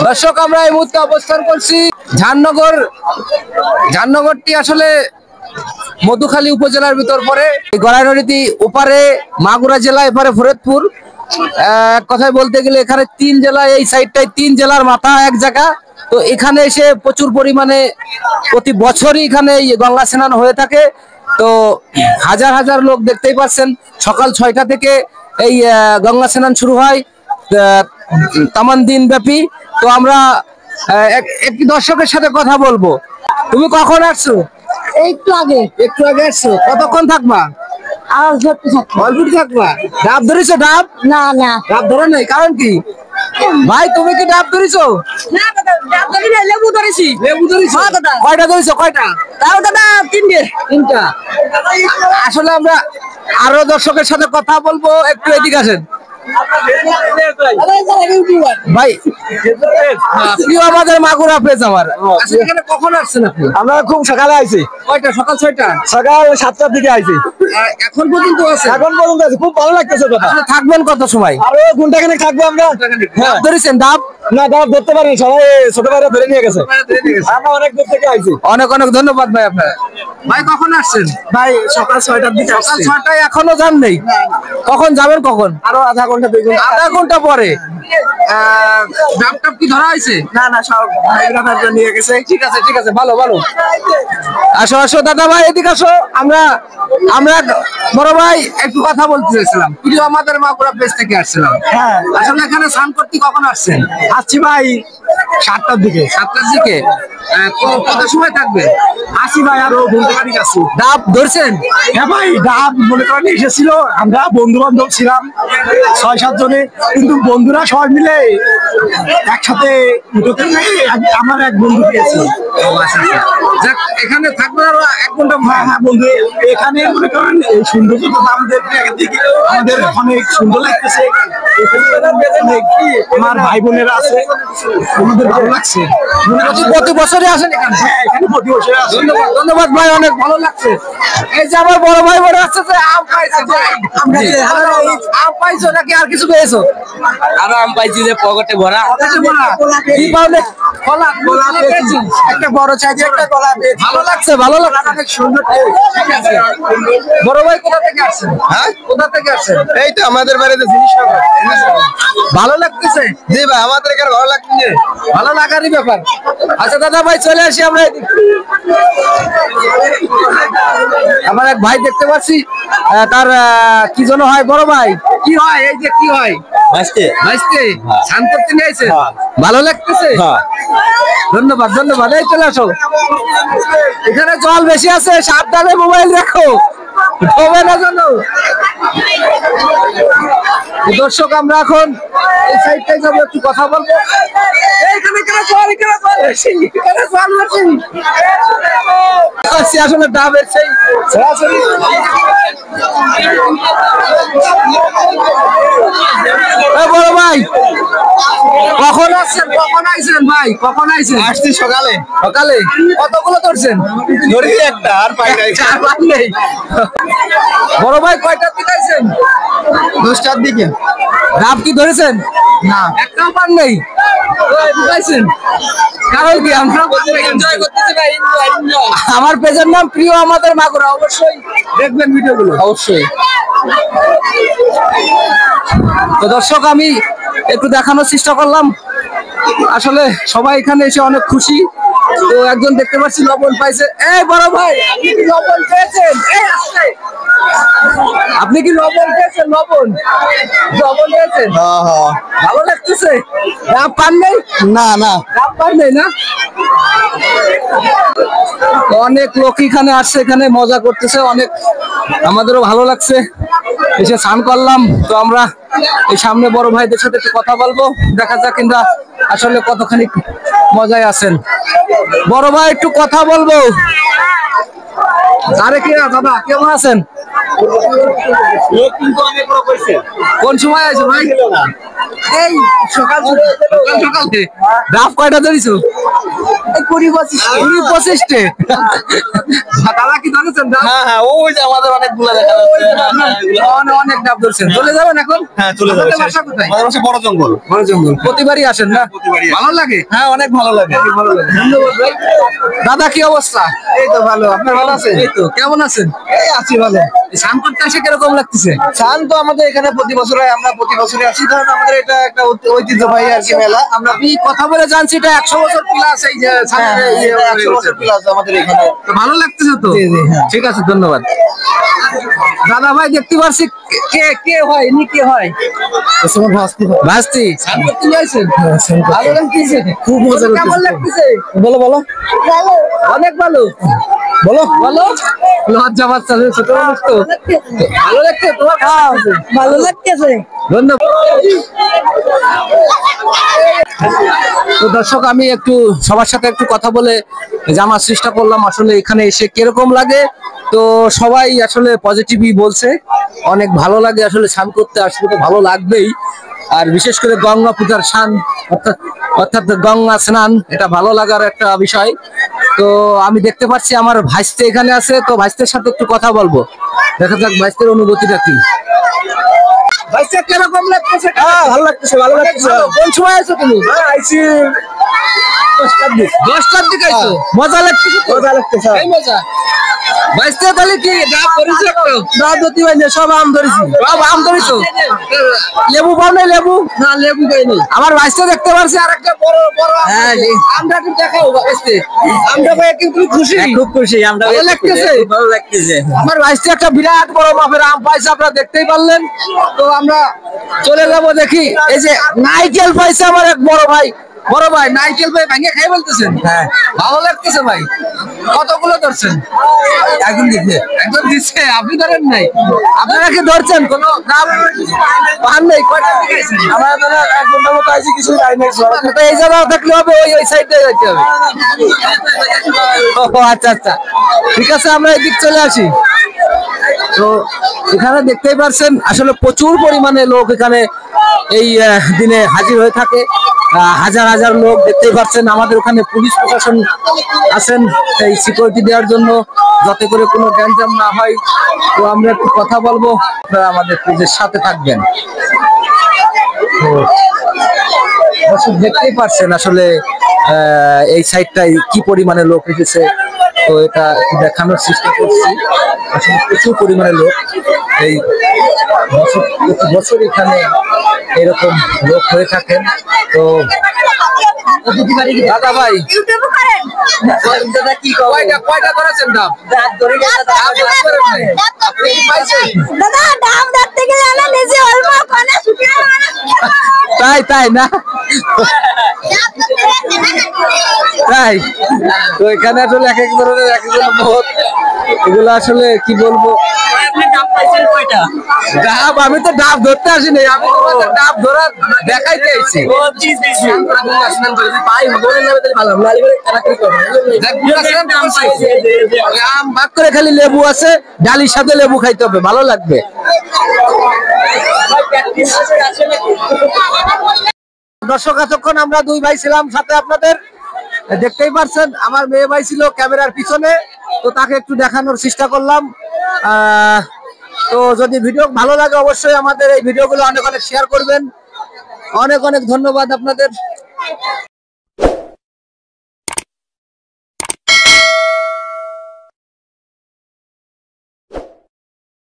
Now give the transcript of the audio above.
দর্শক আমরা এই মুহূর্তে অবস্থান করছি ঝাননগরটি আসলে মধুখালী উপজেলার ভিতর পড়ে। গড়াই নদী ওপারে মাগুরা জেলা, এপারে ফরিদপুর। এক কথায় বলতে গেলে এখানে 3 জেলা, এই সাইডটায় 3 জেলার মাথা এক জায়গা। তো এখানে এসে প্রচুর পরিমাণে প্রতি বছরই এখানে গঙ্গা স্নান হয়ে থাকে। তো হাজার হাজার লোক দেখতেই পাচ্ছেন, সকাল 6টা থেকে এই গঙ্গা স্নান শুরু হয় তামান দিন ব্যাপী। তো আমরা একটি দর্শকের সাথে কথা বলবো। তুমি কখন আসছো? একটু আগে আসছো। কতক্ষণ থাকবা? আর অল্প থাকবা। ডাব ধরেছো? ডাব না না ডাব ধরে নাই, কারণ কি ভাই? তুমি কি ডাব ধরেছো? লেবু ধরেছি। লেবু ধরেছো? কয়টা ধরেছো? কয়টা? তাও দাদা 3টা। আসলে আমরা আরো দর্শকের সাথে কথা বলবো, একটু এদিকে আসেন ভাই। প্রিয় আমাদের মাগুরা পেজ আমার। এখানে কখন আসছেন আপনি? আমরা খুব সকালে আইছি। কয়টা? সকাল 6টা। সকাল 7টার দিকে আইছি। এখন পর্যন্ত আছে? এখন পর্যন্ত আছে। খুব ভালো লাগতেছে কথা। থাকবেন কত সময়? আরো ঘন্টাখানেক থাকবো আমরা। ডাব ধরেছেন? ডাব না, ডাব ধরতে পারি, সবাই ছোট ভাইরা ধরে নিয়ে গেছে। আমরা অনেক দূর থেকে আইছি। অনেক অনেক ধন্যবাদ ভাই আপনার। ভাই কখন আসছেন? ভাই সকাল 6টার দিকে। সকাল 6টায় এখনো যান নেই? কখন যাবেন? কখন? আরো আধা ঘন্টা 2 ঘন্টা। আধা ঘন্টা পরে। ডাব টাব কি ধরা হয়েছে? না না, সব ভাইরা নিয়ে গেছে। ঠিক আছে ঠিক আছে, ভালো ভালো। আসো আসো দাদা ভাই, এদিকে আসো। আমরা বড় ভাই একটু কথা বলতে চাইছিলাম। প্রিয় আমাদের মাগুরা পেজ থেকে আসছিলাম। হ্যাঁ, আসলে এখানে স্নান করতে কখন আসছেন? আসছি ভাই 7টার দিকে। 7টার দিকে। কত সময় থাকবে? আসি ভাই, আরো ঘন্টাখানেক আছি। ডাব ধরছেন? হ্যাঁ ভাই, ডাব মনে করেন এসেছিল, আমরা বন্ধু বান্ধব ছিলাম 6-7 জনে, কিন্তু বন্ধুরা সবাই মিলে একসাথে আমার এক বন্ধু পেয়েছি। এখানে থাকবে আরো 1 ঘন্টা। হ্যাঁ বন্ধু, এখানে মনে করেন এই সৌন্দর্যটা আমাদের অনেক সুন্দর লাগতেছে। আমার ভাই বোনেরা আছে, আমাদের ভালো লাগছে। প্রতি বছরই আসেন এখানে? হ্যাঁ, এখানে প্রতি বছর আসে। ধন্যবাদ ধন্যবাদ ভাই, অনেক ভালো লাগছে। এই যে আমার বড় ভাই বোন আসছে, আম খাইছে। আম পাইছো নাকি আর কিছু পেয়েছো? আরো আম পাইছি যে পকেটে ভরা। কি পাওলে? কলা পেয়েছি। একটা বড় সাইজের একটা কলা পেয়েছি। ভালো লাগছে, ভালো লাগছে। অনেক সুন্দর। ঠিক আছে। বড় ভাই কোথা থেকে আসছেন? হ্যাঁ, কোথা থেকে আসছেন? এই তো আমাদের বাড়িতে জিনিস ভালো লাগতেছে? জি ভাই, আমাদের এখানে ভালো লাগছে। ভালো লাগারই ব্যাপার। আচ্ছা দাদা ভাই, চলে আসি আমরা। আমার এক ভাই দেখতে পাচ্ছি, তার কি যেন হয় বড় ভাই, কি হয়? এই যে কি হয়? ভাইস্তে স্নান করতে নিয়েছে। ভালো লাগতেছে? ধন্যবাদ ধন্যবাদ। এই চলে আসো। এখানে জল বেশি আছে, সাবধানে মোবাইল রাখো, ডোবে না যেন। দর্শক আমরা এখন এই সাইডটাই যাবো, একটু কথা বলবো। আসলে ডাবের সেই সরাসরি বড় ভাই কখন আসছেন? কখন আইছেন ভাই? কখন আইছেন? আসছি সকালে। সকালে কতগুলো ধরছেন? ধরি একটা, আর পাই নাই। বড় ভাই কয়টার দিকে আইছেন? 10টার দিকে। ডাব কি ধরেছেন? না, একটাও পান নেই। পাইছেন? কারণ কি? আমরা এনজয় করতেছি ভাই। আমার পেজের নাম প্রিয় আমাদের মাগুরা, অবশ্যই দেখবেন ভিডিওগুলো অবশ্যই। তো দর্শক আমি একটু দেখানোর চেষ্টা করলাম। আসলে সবাই এখানে এসে অনেক খুশি। তো একজন দেখতে পাচ্ছি লবণ পাইছে। এই বড় ভাই, আপনি কি লবণ পেয়েছেন? আপনি কি লবণ পেয়েছেন? লবণ পেয়েছেন? ভালো লাগতেছে? ডাব পান নেই? না না, ডাব পান নেই না? অনেক লোক এখানে আসছে, এখানে মজা করতেছে অনেক। আমাদেরও ভালো লাগছে, এসে স্নান করলাম। তো আমরা এই সামনে বড় ভাইদের সাথে একটু কথা বলবো, দেখা যাক কিনা আসলে কতখানি মজায় আছেন। বড় ভাই একটু কথা বলবো। আরে কি দাদা কেমন আছেন? লোক কিন্তু অনেক লোক হয়েছে। কোন সময় আছে ভাই? এই সকাল সকালে ডাব কয়টা ধরেছো? 20-25টে। দাদা কি ধরেছেন ডাব? হ্যাঁ হ্যাঁ ওই যে আমাদের অনেকগুলো দেখা যাচ্ছে। অনেক ডাব ধরছেন। চলে যাবেন এখন? হ্যাঁ চলে যাবে। আপনাদের বাসা কোথায়? আমাদের বাসা বড় জঙ্গল। বড় জঙ্গল। প্রতিবারই আসেন না? প্রতিবারই আসি। ভালো লাগে? হ্যাঁ অনেক ভালো লাগে। ধন্যবাদ ভাই। দাদা কি অবস্থা? এই তো ভালো, আপনার ভালো আছেন? এই তো কেমন আছেন? এই আছি ভালো। স্নান করতে এসে কিরকম লাগতেছে? চান তো আমাদের এখানে প্রতি বছরে আমরা প্রতি বছরে আসি, কারণ আমাদের এটা একটা ঐতিহ্যবাহী আর কি মেলা। আমরা আমি কথা বলে জানছি এটা 100 বছর প্লাস এই যে সামনে ইয়ে 100 বছর প্লাস আমাদের এখানে। তো ভালো লাগতেছে তো? জি, জি, হ্যাঁ। ঠিক আছে ধন্যবাদ। দাদা ভাই দেখতে পাচ্ছি কে কে হয় ইনি কে হয়? ভাস্তি স্নান করতে যাইছেন? ভালো লাগতেছে? খুব মজা কেমন করতেছি। লাগতেছে? বলো বলো অনেক ভালো। বলো বলো লজ্জা পাচ্ছে ছোট মানুষ তো। ভালো লাগছে তোমার? ভালো লাগতেছে। ধন্যবাদ। তো দর্শক আমি একটু সবার সাথে একটু কথা বলে জানার চেষ্টা করলাম আসলে এখানে এসে কিরকম লাগে। তো সবাই আসলে পজিটিভই বলছে, অনেক ভালো লাগে আসলে স্নান করতে আসলে তো ভালো লাগবেই। আর বিশেষ করে গঙ্গা পূজার স্নান অর্থাৎ গঙ্গা স্নান এটা ভালো লাগার একটা বিষয়। তো আমি দেখতে পাচ্ছি আমার ভাইস্তে এখানে আছে, তো ভাইস্তের সাথে একটু কথা বলবো, দেখা যাক ভাইস্তের অনুভূতিটা কি। ভাইস্তে কিরকম লাগতেছে? ভালো লাগতেছে, ভালো লাগতেছে। কোন সময় আছো তুমি? আইসি 10টার দিকে আইছো? মজা লাগতেছে তো? মজা লাগতেছে। এই মজা ভাইস্তে তাহলে কি ডাব ধরেছো? একটু ডাব ধরতে পারি না, সব আম ধরেছি। সব আম ধরেছো? লেবু পাও না? লেবু না, লেবু পাইনি। আমার ভাইস্তে দেখতে পারছি আর একটা বড় বড় আম। হ্যাঁ, জি। আমটা একটু দেখাও ভাইস্তে। আমটা পাই কি তুমি খুশি? খুব খুশি আমরা। ভালো লাগতেছে? ভালো লাগতেছে। আমার ভাইস্তে একটা বিরাট বড় মাপের আম পাইছে, আপনারা দেখতেই পারলেন। তো আমরা চলে যাব দেখি। এই যে নাইকেল পাইছে আমার এক বড় ভাই। বড় ভাই নাইকেল ভাই ভাঙে খাই বলতেছেন? হ্যাঁ। ভালো লাগতেছে ভাই। কতগুলো ধরছেন? একদম দিচ্ছে। একদম দিচ্ছে, আপনি ধরেন নাই? আপনারা কি ধরছেন? কোন পান নেই? কয়টা দিকে আইছেন? আমরা তো 1 ঘন্টা মতো আইসি, কিছু যাই নাই। তো এই জায়গায় থাকলে হবে, ওই সাইডে যেতে হবে। ও আচ্ছা আচ্ছা, ঠিক আছে আমরা এদিক চলে আসি। তো এখানে দেখতেই পারছেন আসলে প্রচুর পরিমাণে লোক এখানে এই দিনে হাজির হয়ে থাকে। হাজার হাজার লোক দেখতেই পাচ্ছেন। আমাদের ওখানে পুলিশ প্রশাসন আছেন এই সিকিউরিটি দেওয়ার জন্য, যাতে করে কোনো গ্যাঞ্জাম না হয়। তো আমরা একটু কথা বলবো, আপনারা আমাদের পেজের সাথে থাকবেন। তো দর্শক দেখতেই পাচ্ছেন আসলে এই সাইডটাই কি পরিমাণে লোক এসেছে। তো এটা দেখানোর চেষ্টা করছি, আসলে প্রচুর পরিমাণে লোক এই প্রতি বছর এখানে এরকম লোক হয়ে থাকেন। তো দাদা ভাই কয়টা করেছেন ডাব? আপনি পাইছেন? দাদা দাম দেখতে গেলে না নিজে অল্প কোনে ছুটি তাই তাই না? তাই তো এখানে আসলে এক এক ধরনের এক একজন মত, এগুলো আসলে কি বলবো। ডাব আমি তো ডাব ধরতে আসিনি, আমি তোমাদের ডাব ধরার দেখাইতে আইছি। আম ভাগ করে খালি লেবু আছে, ডালির সাথে লেবু খাইতে হবে, ভালো লাগবে। দর্শক এতক্ষণ আমরা দুই ভাই ছিলাম সাথে, আপনাদের দেখতেই পারছেন আমার মেয়ে ভাই ছিল ক্যামেরার পিছনে, তো তাকে একটু দেখানোর চেষ্টা করলাম। তো যদি ভিডিও ভালো লাগে অবশ্যই আমাদের এই ভিডিওগুলো অনেক অনেক শেয়ার করবেন। অনেক অনেক ধন্যবাদ আপনাদের।